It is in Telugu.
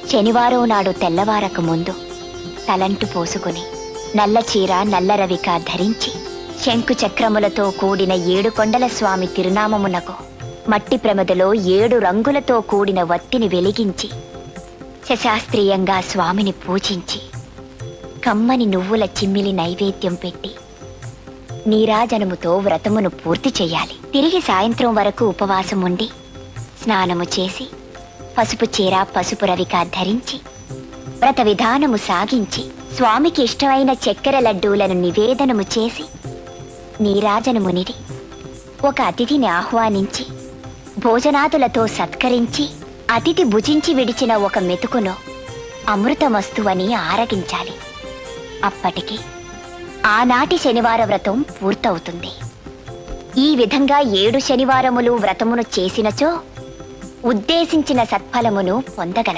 శనివారం నాడు తెల్లవారక ముందు తలంటు పోసుకుని నల్ల చీర నల్ల రవిక ధరించి శంకు చక్రములతో కూడిన 7 కొండల స్వామి తిరునామమునకు మట్టి ప్రమదలో 7 రంగులతో కూడిన వత్తిని వెలిగించి శశాస్త్రీయంగా స్వామిని పూజించి కమ్మని నువ్వుల చిమ్మిలి నైవేద్యం పెట్టి నీరాజనముతో వ్రతమును పూర్తి చెయ్యాలి. తిరిగి సాయంత్రం వరకు ఉపవాసం ఉండి స్నానము చేసి పసుపు చీర పసుపు రవిక ధరించి వ్రత విధానము సాగించి స్వామికి ఇష్టమైన చక్కెర లడ్డూలను నివేదనము చేసి నీరాజనమునిడి ఒక అతిథిని ఆహ్వానించి భోజనాదులతో సత్కరించి అతిథి భుజించి విడిచిన ఒక మెతుకును అమృతమస్తువని ఆరగించాలి. అప్పటికి ఆనాటి శనివార వ్రతం పూర్తవుతుంది. ఈ విధంగా 7 శనివారములు వ్రతమును చేసినచో ఉద్దేశించిన సత్ఫలమును పొందగలరు.